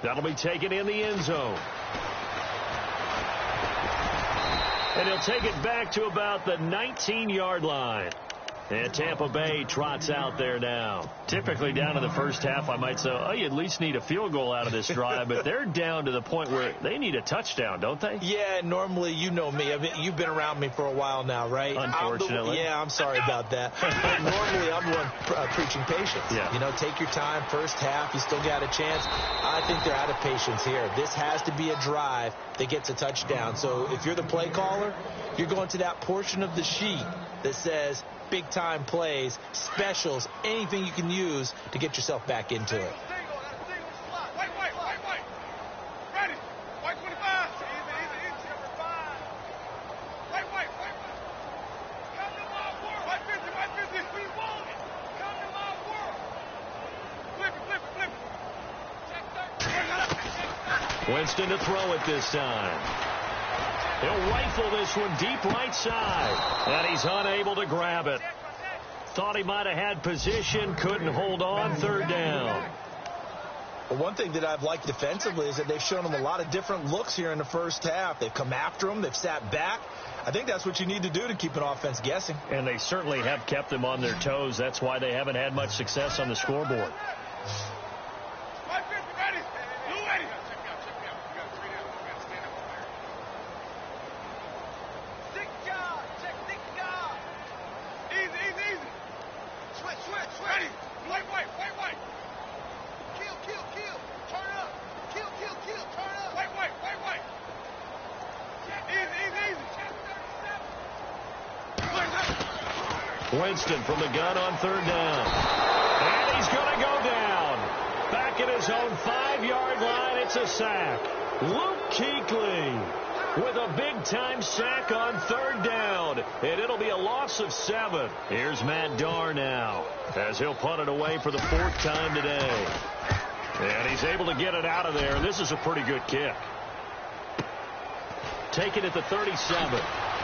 That'll be taken in the end zone. And he'll take it back to about the 19-yard line. And Tampa Bay trots out there now. Typically down in the first half, I might say, oh, you at least need a field goal out of this drive. But they're down to the point where they need a touchdown, don't they? Yeah, normally, you know me. I mean, you've been around me for a while now, right? Unfortunately. I'm sorry about that. But normally, I'm the one preaching patience. Yeah. You know, take your time. First half, you still got a chance. I think they're out of patience here. This has to be a drive that gets a touchdown. So if you're the play caller, you're going to that portion of the sheet that says big-time plays, specials, anything you can use to get yourself back into it. Winston to throw it this time. He'll rifle this one deep right side. And he's unable to grab it. Thought he might have had position. Couldn't hold on. Third down. Well, one thing that I've liked defensively is that they've shown him a lot of different looks here in the first half. They've come after him. They've sat back. I think that's what you need to do to keep an offense guessing. And they certainly have kept them on their toes. That's why they haven't had much success on the scoreboard. Winston from the gun on third down. And he's going to go down. Back at his own 5-yard line, it's a sack. Luke Kuechly with a big-time sack on third down. And it'll be a loss of 7. Here's Matt Darr now as he'll punt it away for the 4th time today. And he's able to get it out of there. This is a pretty good kick. Take it at the 37.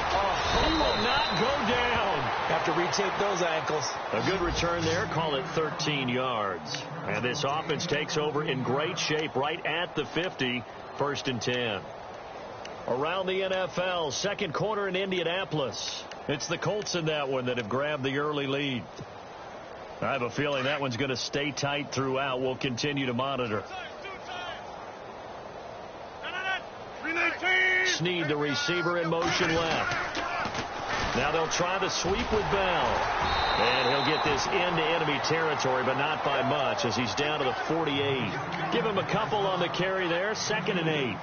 He will not go down. Have to retake those ankles. A good return there. Call it 13 yards. And this offense takes over in great shape right at the 50. 1st and 10. Around the NFL, second quarter in Indianapolis. It's the Colts in that one that have grabbed the early lead. I have a feeling that one's going to stay tight throughout. We'll continue to monitor. Snead, the receiver, in motion left. Now they'll try the sweep with Bell. And he'll get this into enemy territory, but not by much as he's down to the 48. Give him a couple on the carry there. 2nd and 8.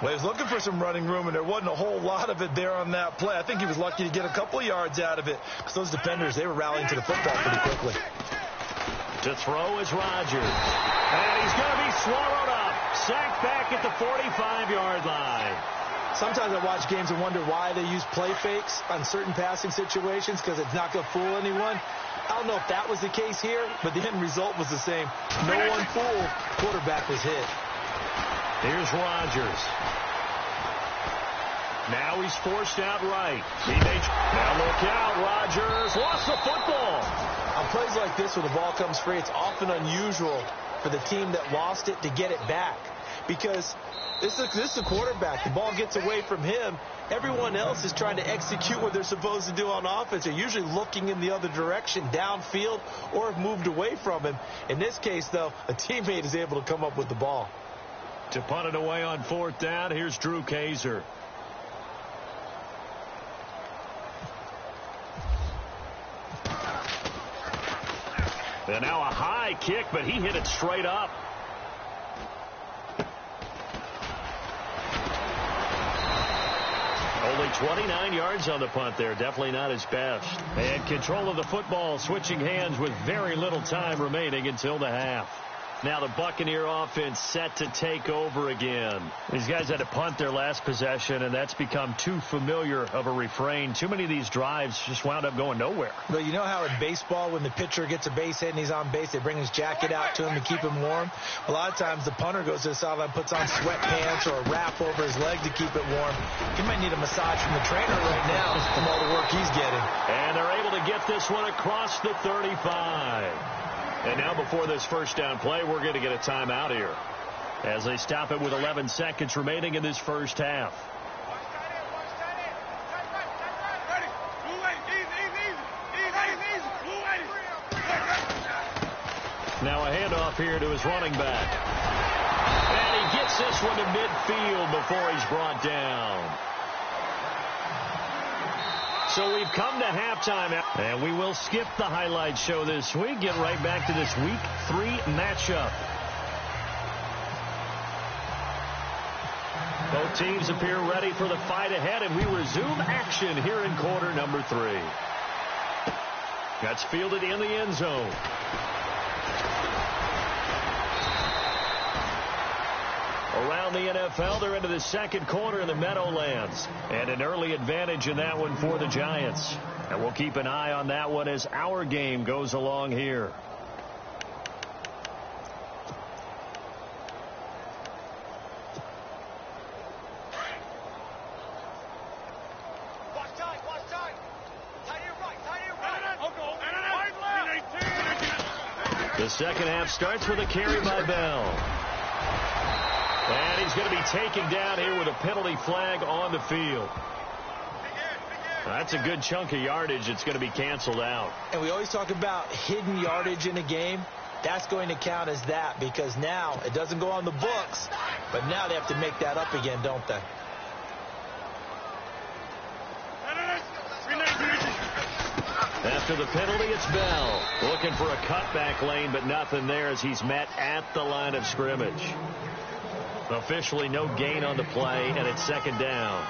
Well, he was looking for some running room, and there wasn't a whole lot of it there on that play. I think he was lucky to get a couple of yards out of it because those defenders, they were rallying to the football pretty quickly. To throw is Rodgers. And he's going to be swallowed up. Sacked back at the 45-yard line. Sometimes I watch games and wonder why they use play fakes on certain passing situations because it's not going to fool anyone. I don't know if that was the case here, but the end result was the same. No one fooled. Quarterback was hit. Here's Rodgers. Now he's forced out right. Now look out. Rodgers lost the football. On plays like this where the ball comes free, it's often unusual for the team that lost it to get it back because this is the quarterback. The ball gets away from him. Everyone else is trying to execute what they're supposed to do on offense. They're usually looking in the other direction, downfield, or have moved away from him. In this case, though, a teammate is able to come up with the ball. To punt it away on 4th down, here's Drew Kaiser. And now a high kick, but he hit it straight up. Only 29 yards on the punt there. Definitely not his best. And control of the football, switching hands with very little time remaining until the half. Now the Buccaneer offense set to take over again. These guys had to punt their last possession, and that's become too familiar of a refrain. Too many of these drives just wound up going nowhere. But you know how in baseball, when the pitcher gets a base hit and he's on base, they bring his jacket out to him to keep him warm? A lot of times the punter goes to the sideline, puts on sweatpants or a wrap over his leg to keep it warm. He might need a massage from the trainer right now from all the work he's getting. And they're able to get this one across the 35. And now before this first down play, we're going to get a timeout here. as they stop it with 11 seconds remaining in this first half. Now a handoff here to his running back. And he gets this one to midfield before he's brought down. So we've come to halftime, and we will skip the highlight show this week. Get right back to this Week 3 matchup. Both teams appear ready for the fight ahead, and we resume action here in quarter number 3. That's fielded in the end zone. Around the NFL, they're into the second quarter in the Meadowlands. And an early advantage in that one for the Giants. And we'll keep an eye on that one as our game goes along here. The second half starts with a carry by Bell. And he's going to be taken down here with a penalty flag on the field. That's a good chunk of yardage. It's going to be canceled out. And we always talk about hidden yardage in a game. That's going to count as that because now it doesn't go on the books, but now they have to make that up again, don't they? After the penalty, it's Bell. Looking for a cutback lane, but nothing there as he's met at the line of scrimmage. Officially no gain on the play, and it's second down.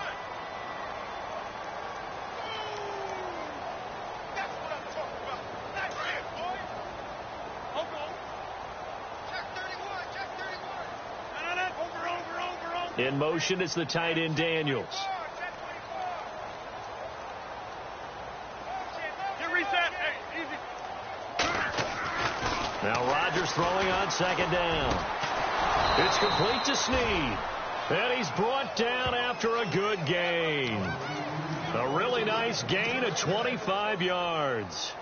In motion is the tight end Daniels. Now Rodgers throwing on second down. It's complete to Snead. And he's brought down after a good gain. A really nice gain of 25 yards.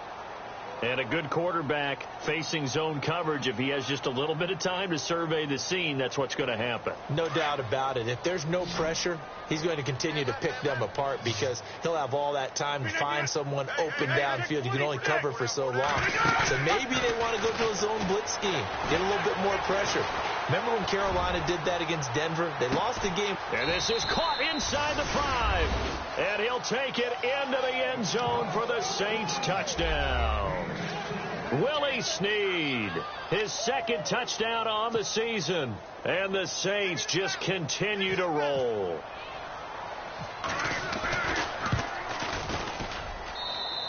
And a good quarterback facing zone coverage. If he has just a little bit of time to survey the scene, that's what's going to happen. No doubt about it. If there's no pressure, he's going to continue to pick them apart because he'll have all that time to find someone open downfield. You can only cover for so long. So maybe they want to go to a zone blitz scheme, get a little bit more pressure. Remember when Carolina did that against Denver? They lost the game. And this is caught inside the 5. And he'll take it into the end zone for the Saints touchdown. Willie Snead, his second touchdown on the season. And the Saints just continue to roll.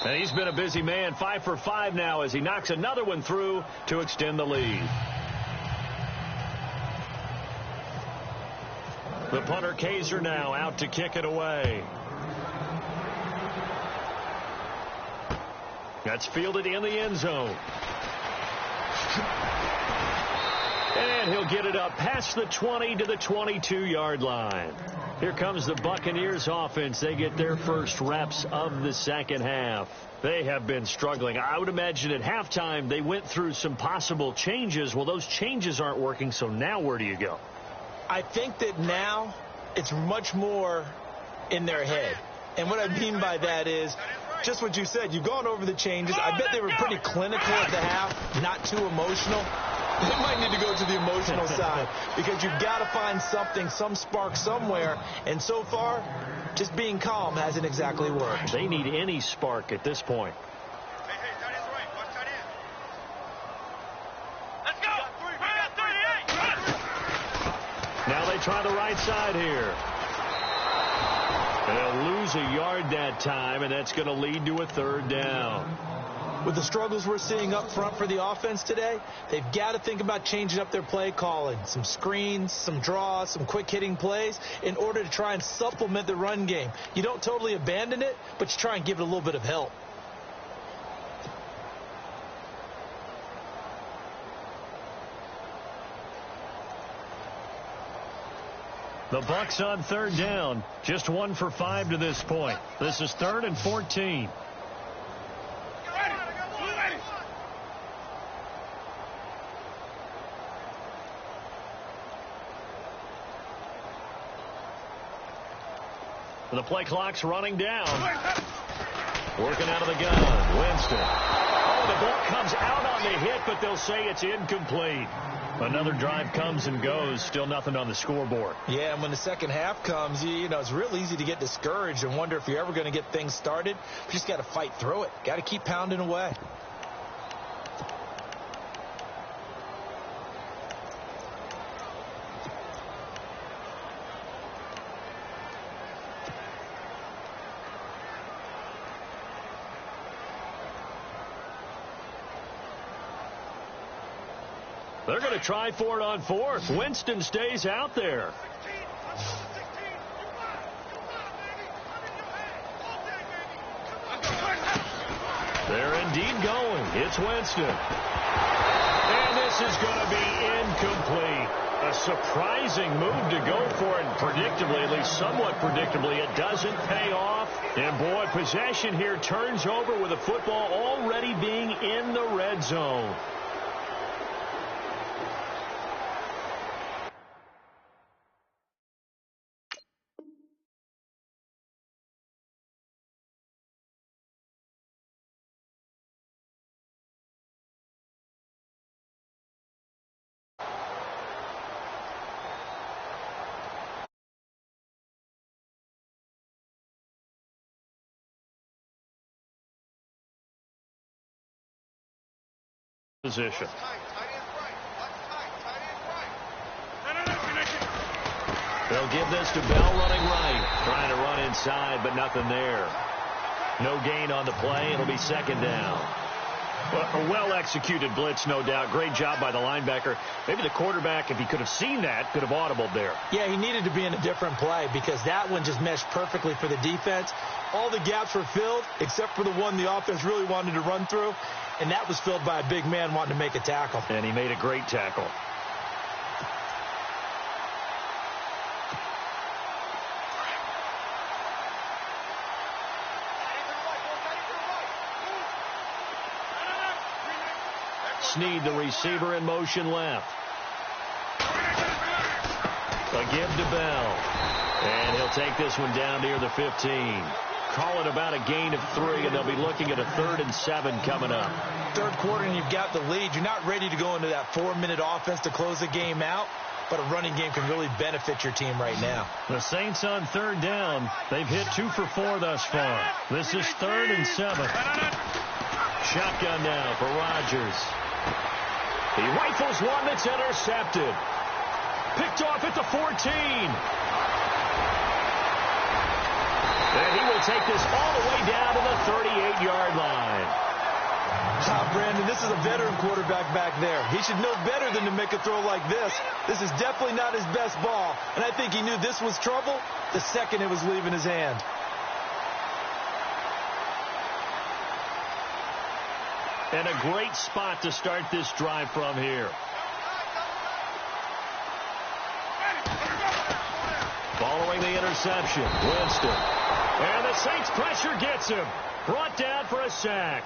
And he's been a busy man, 5 for 5 now as he knocks another one through to extend the lead. The punter Kaiser now out to kick it away. That's fielded in the end zone. And he'll get it up past the 20 to the 22-yard line. Here comes the Buccaneers offense. They get their first reps of the second half. They have been struggling. I would imagine at halftime they went through some possible changes. Well, those changes aren't working, so now where do you go? I think that now it's much more in their head. And what I mean by that is just what you said. You've gone over the changes. I bet they were pretty clinical at the half, not too emotional. They might need to go to the emotional side because you've got to find something, some spark somewhere. And so far, just being calm hasn't exactly worked. They need any spark at this point. Now they try the right side here. They'll lose a yard that time, and that's going to lead to a third down. With the struggles we're seeing up front for the offense today, they've got to think about changing up their play calling. Some screens, some draws, some quick-hitting plays in order to try and supplement the run game. You don't totally abandon it, but you try and give it a little bit of help. The Bucs on third down. Just 1 for 5 to this point. This is 3rd and 14. The play clock's running down. Working out of the gun. Winston. Oh, the ball comes out on the hit, but they'll say it's incomplete. Another drive comes and goes. Still nothing on the scoreboard. Yeah, and when the second half comes, you know, it's real easy to get discouraged and wonder if you're ever going to get things started. You just got to fight through it. Got to keep pounding away. They're going to try for it on fourth. Winston stays out there. They're indeed going. It's Winston. And this is going to be incomplete. A surprising move to go for it. Predictably, at least somewhat predictably, it doesn't pay off. And boy, possession here turns over with the football already being in the red zone. Position. They'll give this to Bell running right. Trying to run inside, but nothing there. No gain on the play. It'll be second down. A well-executed blitz, no doubt. Great job by the linebacker. Maybe the quarterback, if he could have seen that, could have audibled there. Yeah, he needed to be in a different play because that one just meshed perfectly for the defense. All the gaps were filled except for the one the offense really wanted to run through, and that was filled by a big man wanting to make a tackle. And he made a great tackle. Snead, the receiver, in motion left. A give to Bell. And he'll take this one down near the 15. Call it about a gain of 3, and they'll be looking at a 3rd and 7 coming up. Third quarter, and you've got the lead. You're not ready to go into that 4-minute offense to close the game out, but a running game can really benefit your team right now. The Saints on 3rd down. They've hit 2 for 4 thus far. This is 3rd and 7. Shotgun now for Rodgers. He rifles one that's intercepted. Picked off at the 14. And he will take this all the way down to the 38-yard line. Brandon, this is a veteran quarterback back there. He should know better than to make a throw like this. This is definitely not his best ball. And I think he knew this was trouble the second it was leaving his hand. And a great spot to start this drive from here. Following the interception, Winston. And the Saints pressure gets him. Brought down for a sack.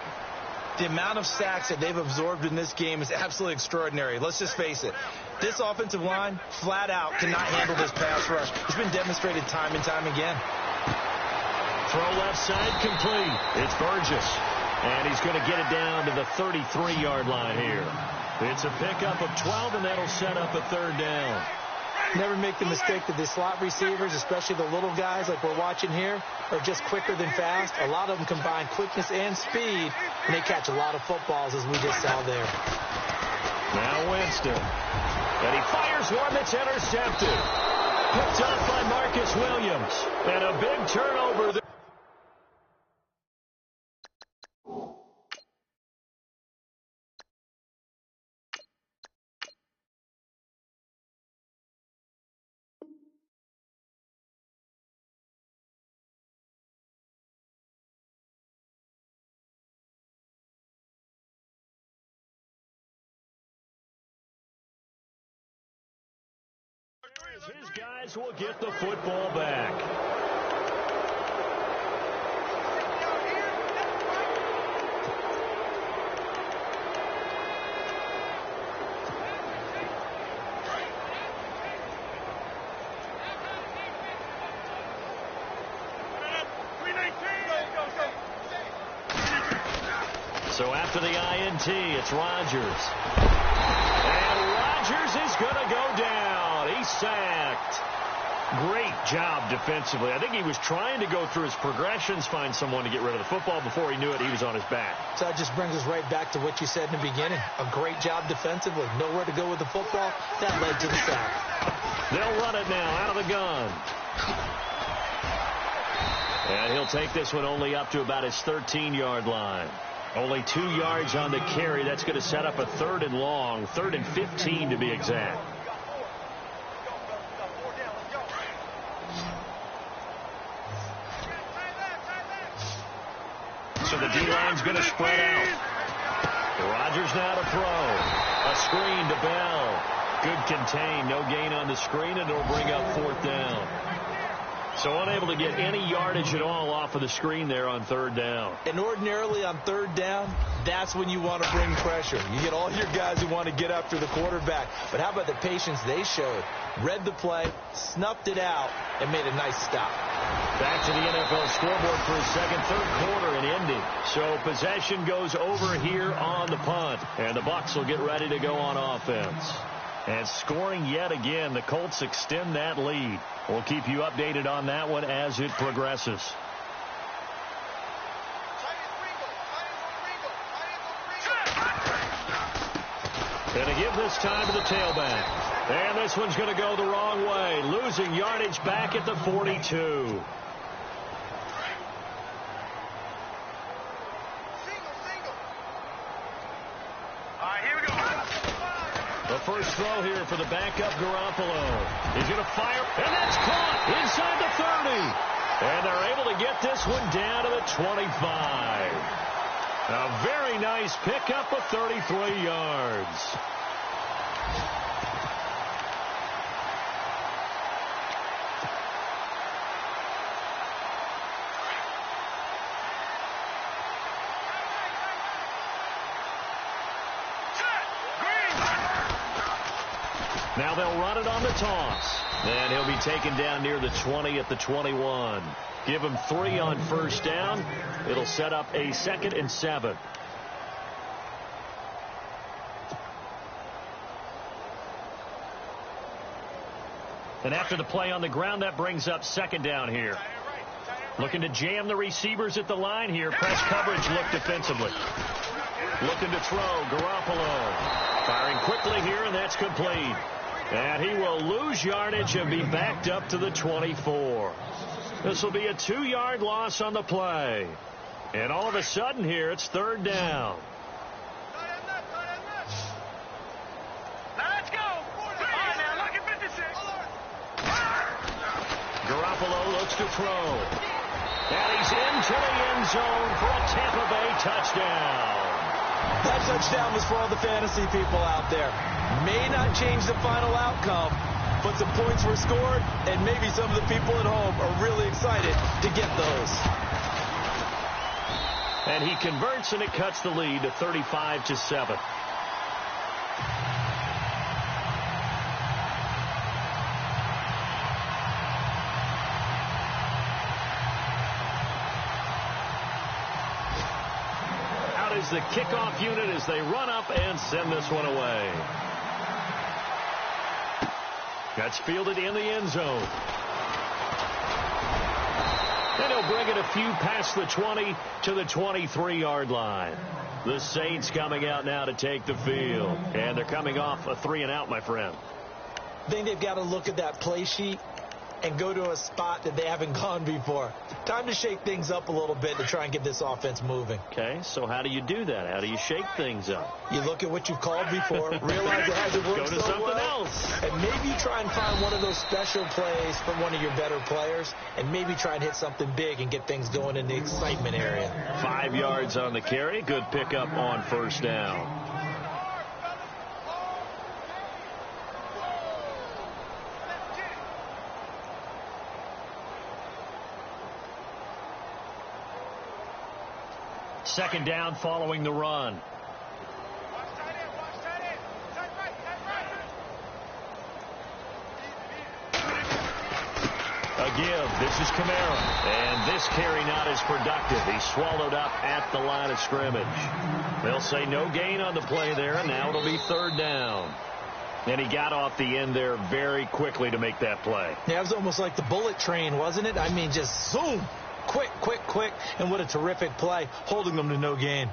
The amount of sacks that they've absorbed in this game is absolutely extraordinary. Let's just face it. This offensive line, flat out, cannot handle this pass rush. It's been demonstrated time and time again. Throw left side complete. It's Burgess. And he's going to get it down to the 33-yard line here. It's a pickup of 12, and that'll set up a 3rd down. Never make the mistake that the slot receivers, especially the little guys like we're watching here, are just quicker than fast. A lot of them combine quickness and speed, and they catch a lot of footballs, as we just saw there. Now Winston. And he fires one that's intercepted. Picked off by Marcus Williams. And a big turnover there. His guys will get the football back. So after the INT, it's Rodgers. And Rodgers is going to go down. He's sacked. Great job defensively. I think he was trying to go through his progressions, find someone to get rid of the football. Before he knew it, he was on his back. So that just brings us right back to what you said in the beginning. A great job defensively. Nowhere to go with the football. That led to the sack. They'll run it now out of the gun. And he'll take this one only up to about his 13-yard line. Only 2 yards on the carry. That's going to set up a 3rd and long, 3rd and 15 to be exact. So the D-line's going to spread out. Rodgers now to throw. A screen to Bell. Good contain. No gain on the screen, and it'll bring up 4th down. So unable to get any yardage at all off of the screen there on 3rd down. And ordinarily on 3rd down, that's when you want to bring pressure. You get all your guys who want to get after the quarterback. But how about the patience they showed? Read the play, snuffed it out, and made a nice stop. Back to the NFL scoreboard for his third quarter in Indy. So possession goes over here on the punt. And the Bucs will get ready to go on offense. And scoring yet again, the Colts extend that lead. We'll keep you updated on that one as it progresses. And to give this time to the tailback. And this one's going to go the wrong way. Losing yardage back at the 42. The first throw here for the backup Garoppolo. He's going to fire, and that's caught inside the 30. And they're able to get this one down to the 25. A very nice pickup of 33 yards. Now they'll run it on the toss. And he'll be taken down near the 20 at the 21. Give him 3 on first down. It'll set up a 2nd and 7. And after the play on the ground, that brings up 2nd down here. Looking to jam the receivers at the line here. Press coverage look defensively. Looking to throw. Garoppolo. Firing quickly here, and that's complete. And he will lose yardage and be backed up to the 24. This will be a 2-yard loss on the play. And all of a sudden here, it's 3rd down. Let's go. All right, now, look at 56. Garoppolo looks to throw. And he's into the end zone for a Tampa Bay touchdown. That touchdown was for all the fantasy people out there. May not change the final outcome, but some points were scored, and maybe some of the people at home are really excited to get those. And he converts, and it cuts the lead to 35-7. Is the kickoff unit as they run up and send this one away. That's fielded in the end zone. And he'll bring it a few past the 20 to the 23-yard line. The Saints coming out now to take the field. And they're coming off a 3-and-out, my friend. I think they've got to look at that play sheet and go to a spot that they haven't gone before. Time to shake things up a little bit to try and get this offense moving. Okay, so how do you do that? How do you shake things up? You look at what you've called before, realize it hasn't worked so something well, else. And maybe you try and find one of those special plays from one of your better players, and maybe try and hit something big and get things going in the excitement area. 5 yards on the carry. Good pickup on first down. Second down following the run. give. This is Kamara. And this carry not as productive. He's swallowed up at the line of scrimmage. They'll say no gain on the play there, and now it'll be third down. And he got off the end there very quickly to make that play. Yeah, it was almost like the bullet train, wasn't it? I mean, just zoom. Quick, quick, quick. And what a terrific play, holding them to no gain.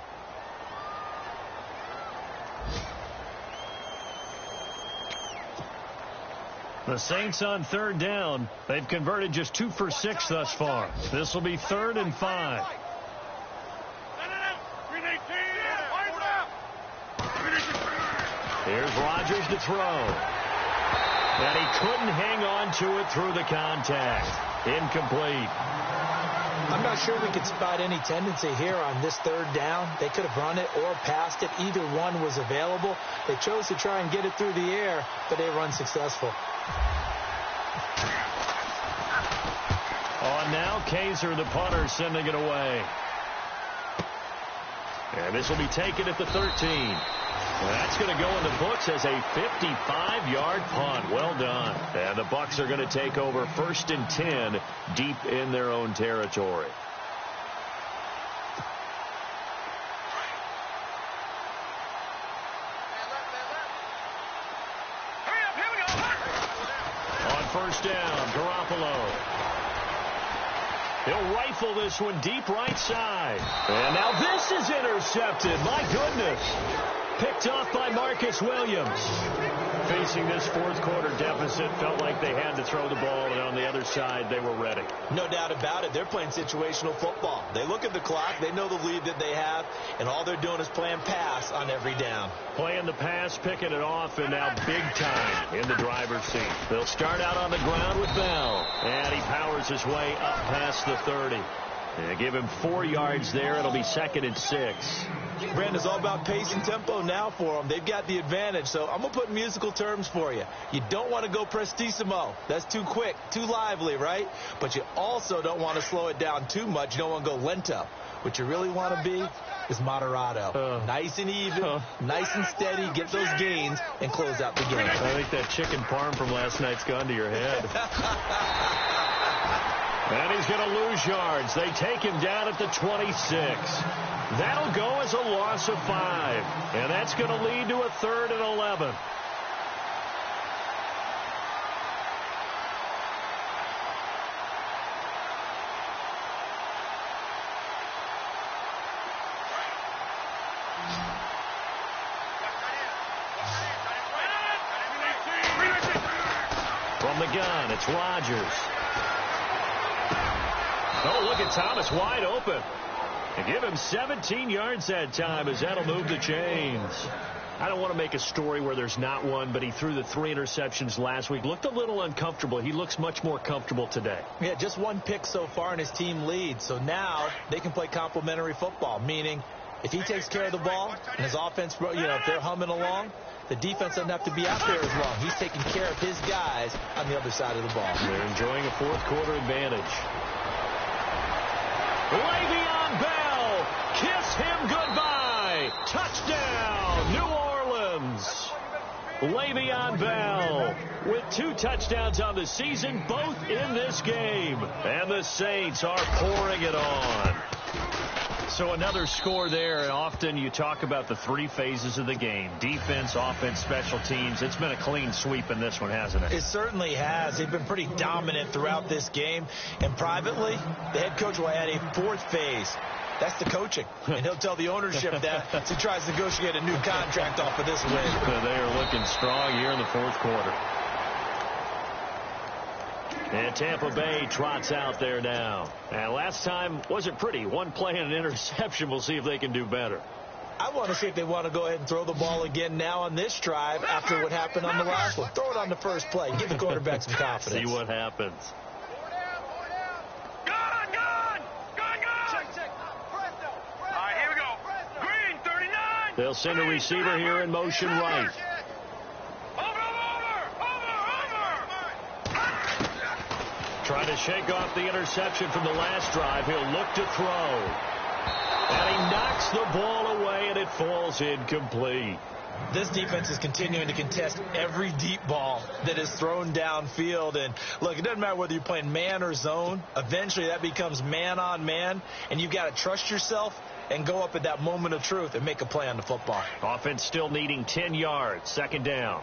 The Saints on third down. They've converted just 2 for 6 thus far. This will be 3rd and 5. Here's Rodgers to throw. And he couldn't hang on to it through the contact. Incomplete. I'm not sure we could spot any tendency here on this third down. They could have run it or passed it. Either one was available. They chose to try and get it through the air, but they were unsuccessful. On now, Kaiser, the punter, sending it away. And this will be taken at the 13. That's going to go in the books as a 55-yard punt. Well done. And the Bucs are going to take over 1st and 10 deep in their own territory. On 1st down, Garoppolo. He'll rifle this one deep right side. And now this is intercepted. My goodness. Picked off by Marcus Williams. Facing this fourth quarter deficit, felt like they had to throw the ball, and on the other side, they were ready. No doubt about it. They're playing situational football. They look at the clock. They know the lead that they have, and all they're doing is playing pass on every down. Playing the pass, picking it off, and now big time in the driver's seat. They'll start out on the ground with Bell, and he powers his way up past the 30. They give him 4 yards there. It'll be 2nd and 6. Brandon, it's all about pace and tempo now for them. They've got the advantage, so I'm going to put in musical terms for you. You don't want to go prestissimo. That's too quick, too lively, right? But you also don't want to slow it down too much. You don't want to go lento. What you really want to be is moderato. Nice and even, nice and steady, get those gains, and close out the game. I think that chicken parm from last night's gone to your head. And he's going to lose yards. They take him down at the 26. That'll go as a loss of 5. And that's going to lead to a 3rd and 11. From the gun, it's Rodgers. Oh, look at Thomas wide open. And give him 17 yards that time as that'll move the chains. I don't want to make a story where there's not one, but he threw the 3 interceptions last week. Looked a little uncomfortable. He looks much more comfortable today. Yeah, just 1 pick so far and his team leads. So now they can play complementary football, meaning if he takes care of the ball and his offense, if they're humming along, the defense doesn't have to be out there as long. He's taking care of his guys on the other side of the ball. They're enjoying a fourth quarter advantage. Le'Veon Bell, kiss him goodbye. Touchdown, New Orleans. Le'Veon Bell with 2 touchdowns on the season, both in this game. And the Saints are pouring it on. So another score there, and often you talk about the 3 phases of the game. Defense, offense, special teams. It's been a clean sweep in this one, hasn't it? It certainly has. They've been pretty dominant throughout this game. And privately, the head coach will add a 4th phase. That's the coaching. And he'll tell the ownership that as he tries to negotiate a new contract off of this win. They are looking strong here in the fourth quarter. And Tampa Bay trots out there now. And last time wasn't pretty. 1 play and an interception. We'll see if they can do better. I want to see if they want to go ahead and throw the ball again now on this drive after what happened on the last one. Throw it on the first play. Give the quarterback some confidence. See what happens. All right, here we go. Green, 39. They'll send a receiver here in motion right. Trying to shake off the interception from the last drive. He'll look to throw. And he knocks the ball away and it falls incomplete. This defense is continuing to contest every deep ball that is thrown downfield. And, look, it doesn't matter whether you're playing man or zone. Eventually, that becomes man-on-man, and you've got to trust yourself and go up at that moment of truth and make a play on the football. Offense still needing 10 yards. Second down.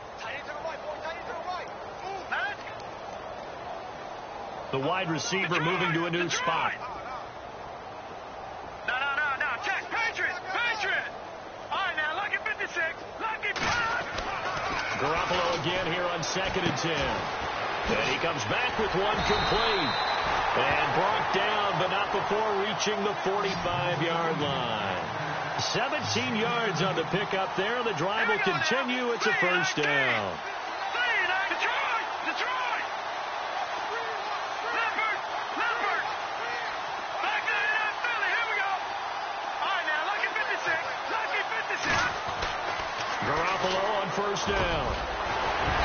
The wide receiver moving to a new spot. No. Check. Patriot. All right, now, lucky 56. Lucky 5. Garoppolo again here on 2nd and 10. And he comes back with one complete. And brought down, but not before reaching the 45-yard line. 17 yards on the pickup there. The drive will continue. It's a first down. Detroit! Leopard! Back to Philly. Here we go. All right, now, lucky 56. Garoppolo on first down.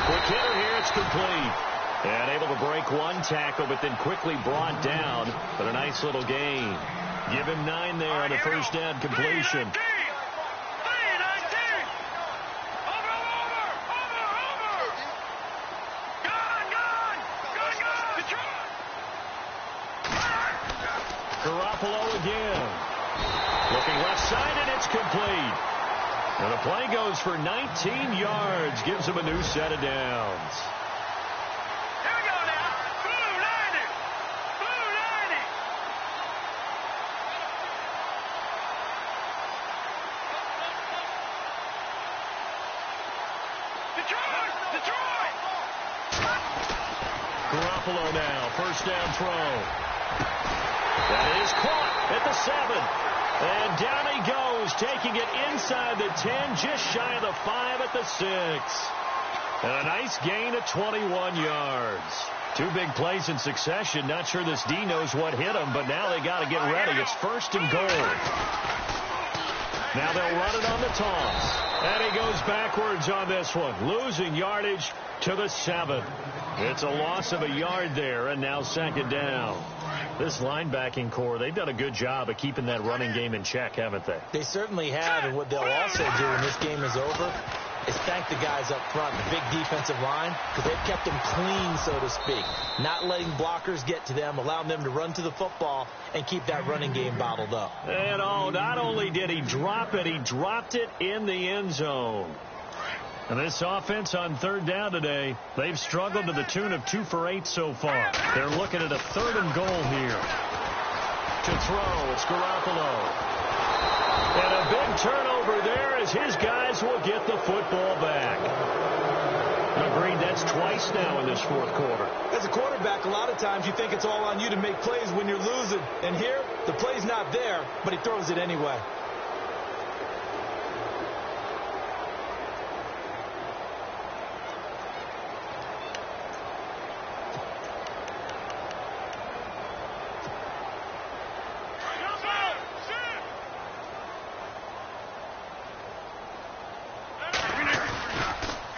Quick hitter here. It's complete. And able to break one tackle, but then quickly brought down. But a nice little gain. Give him 9 there on the first down completion. Over. Gone. Detroit. Garoppolo again. Looking left side, and it's complete. And the play goes for 19 yards. Gives him a new set of downs. Garoppolo now, first down throw. That is caught at the 7. And down he goes, taking it inside the 10, just shy of the 5 at the 6. And a nice gain of 21 yards. 2 big plays in succession. Not sure this D knows what hit him, but now they got to get ready. It's first and goal. Now they'll run it on the toss. And he goes backwards on this one, losing yardage to the 7. It's a loss of a yard there, and now second down. This linebacking core, they've done a good job of keeping that running game in check, haven't they? They certainly have, and what they'll also do when this game is over is thank the guys up front, the big defensive line, because they've kept them clean, so to speak. Not letting blockers get to them, allowing them to run to the football and keep that running game bottled up. And not only did he drop it, he dropped it in the end zone. And this offense on third down today, they've struggled to the tune of 2 for 8 so far. They're looking at a 3rd and goal here. To throw, it's Garoppolo. And a big turnover there as his guys will get the football back. Agreed, that's twice now in this 4th quarter. As a quarterback, a lot of times you think it's all on you to make plays when you're losing. And here, the play's not there, but he throws it anyway.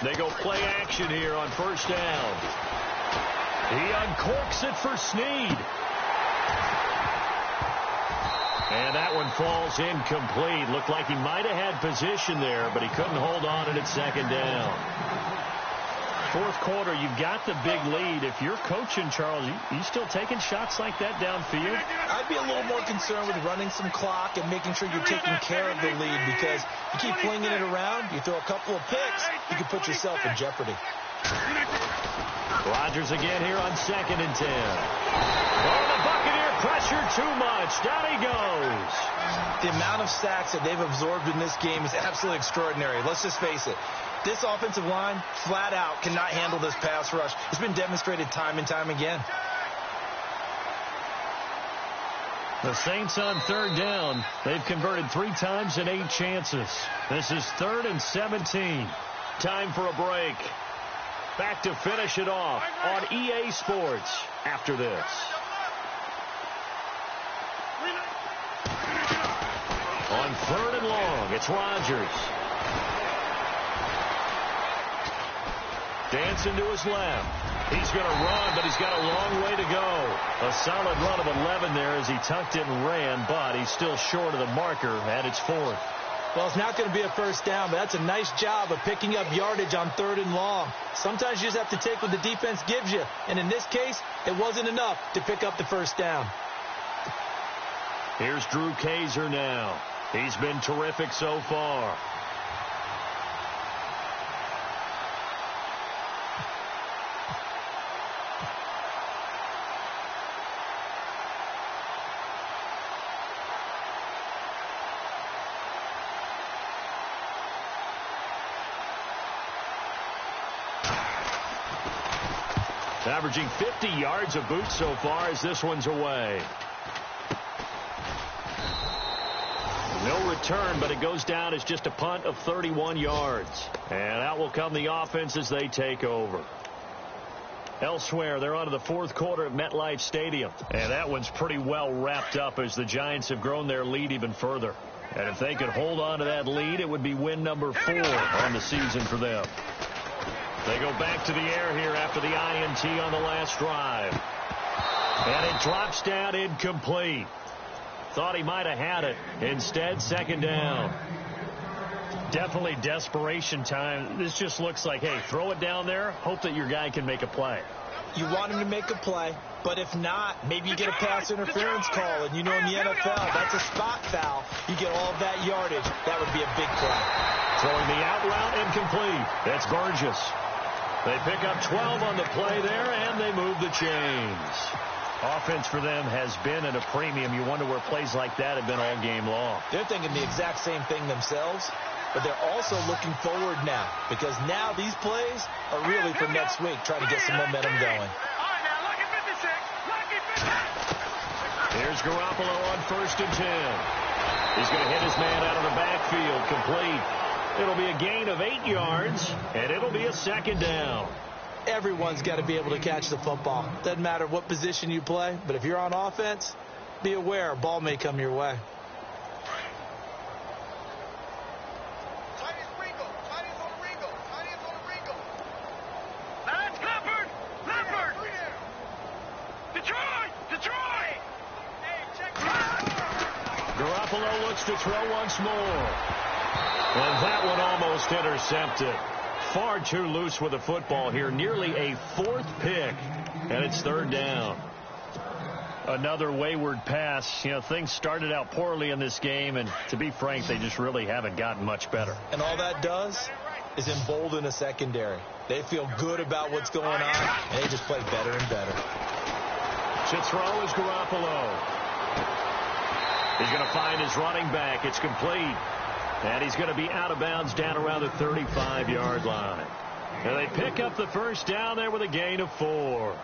They go play action here on first down. He uncorks it for Snead. And that one falls incomplete. Looked like he might have had position there, but he couldn't hold on it at second down. 4th quarter, you've got the big lead. If you're coaching, Charles, you still taking shots like that downfield? I'd be a little more concerned with running some clock and making sure you're taking care of the lead, because you keep flinging it around, you throw a couple of picks, you can put yourself in jeopardy. Rodgers again here on 2nd and 10. Oh, the Buccaneer pressure too much. Down he goes. The amount of sacks that they've absorbed in this game is absolutely extraordinary. Let's just face it. This offensive line, flat out, cannot handle this pass rush. It's been demonstrated time and time again. The Saints on third down. They've converted 3 times in 8 chances. This is 3rd and 17. Time for a break. Back to finish it off on EA Sports after this. On 3rd and long, it's Rodgers. Dancing to his left. He's going to run, but he's got a long way to go. A solid run of 11 there as he tucked it and ran, but he's still short of the marker, and it's 4th. Well, it's not going to be a first down, but that's a nice job of picking up yardage on 3rd and long. Sometimes you just have to take what the defense gives you, and in this case, it wasn't enough to pick up the first down. Here's Drew Kaiser now. He's been terrific so far. Averaging 50 yards a boot so far as this one's away. No return, but it goes down as just a punt of 31 yards. And out will come the offense as they take over. Elsewhere, they're on to the 4th quarter at MetLife Stadium. And that one's pretty well wrapped up as the Giants have grown their lead even further. And if they could hold on to that lead, it would be win number 4 on the season for them. They go back to the air here after the INT on the last drive. And it drops down incomplete. Thought he might have had it. Instead, 2nd down. Definitely desperation time. This just looks like, hey, throw it down there. Hope that your guy can make a play. You want him to make a play, but if not, maybe you get a pass interference call. And you know in the NFL, that's a spot foul. You get all of that yardage. That would be a big play. Throwing the out route incomplete. That's Burgess. They pick up 12 on the play there, and they move the chains. Offense for them has been at a premium. You wonder where plays like that have been all game long. They're thinking the exact same thing themselves, but they're also looking forward now, because now these plays are really for next week, trying to get some momentum going. Here's Garoppolo on 1st and 10. He's going to hit his man out of the backfield, complete. It'll be a gain of 8 yards, and it'll be a 2nd down. Everyone's got to be able to catch the football. Doesn't matter what position you play, but if you're on offense, be aware a ball may come your way. That's Leopard! Detroit! Garoppolo looks to throw once more. And that one almost intercepted. Far too loose with the football here. Nearly a 4th pick. And it's 3rd down. Another wayward pass. You know, things started out poorly in this game. And to be frank, they just really haven't gotten much better. And all that does is embolden a secondary. They feel good about what's going on. And they just play better and better. To throw is Garoppolo. He's going to find his running back. It's complete. And he's going to be out of bounds down around the 35-yard line. And they pick up the first down there with a gain of 4.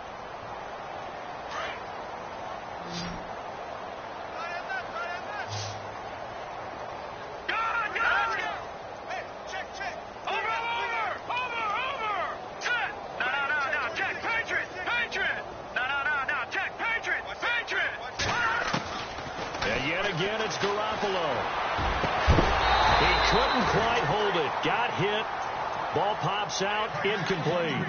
And yet again, it's Garoppolo. He couldn't quite hold it. Got hit. Ball pops out. Incomplete.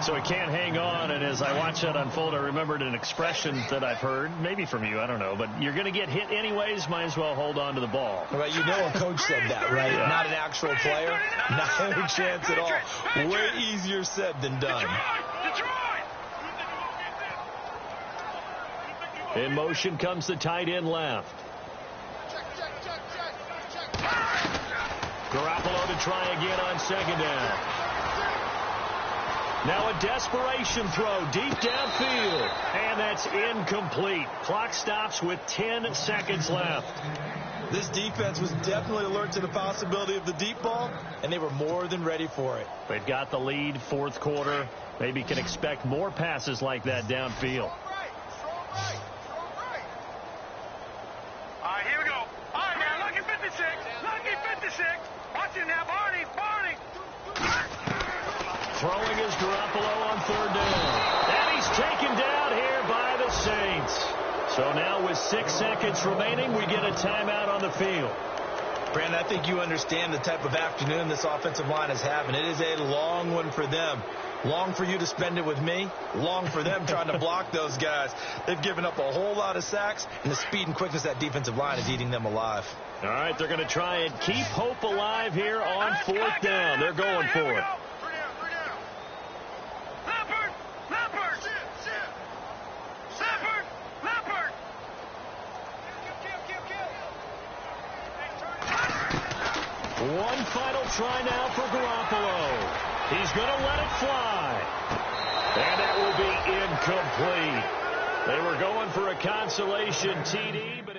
So he can't hang on. And as I watch that unfold, I remembered an expression that I've heard, maybe from you, I don't know. But you're going to get hit anyways. Might as well hold on to the ball. Right, you know a coach said that, right? Yeah. Not an actual player. Not a chance at all. Way easier said than done. In motion comes the tight end left. Garoppolo to try again on 2nd down. Now a desperation throw deep downfield. And that's incomplete. Clock stops with 10 seconds left. This defense was definitely alert to the possibility of the deep ball, and they were more than ready for it. They've got the lead, 4th quarter. Maybe can expect more passes like that downfield. All right, here we go. All right, now, lucky 56. Lucky 56. Watch it now, Barney. Throwing is Garoppolo on 3rd down. And he's taken down here by the Saints. So now with 6 seconds remaining, we get a timeout on the field. Brandon, I think you understand the type of afternoon this offensive line is having. It is a long one for them. Long for you to spend it with me. Long for them trying to block those guys. They've given up a whole lot of sacks, and the speed and quickness of that defensive line is eating them alive. All right, they're going to try and keep hope alive here on fourth down. They're going for it. One final try now for Garoppolo. He's going to let it fly. And that will be incomplete. They were going for a consolation TD, but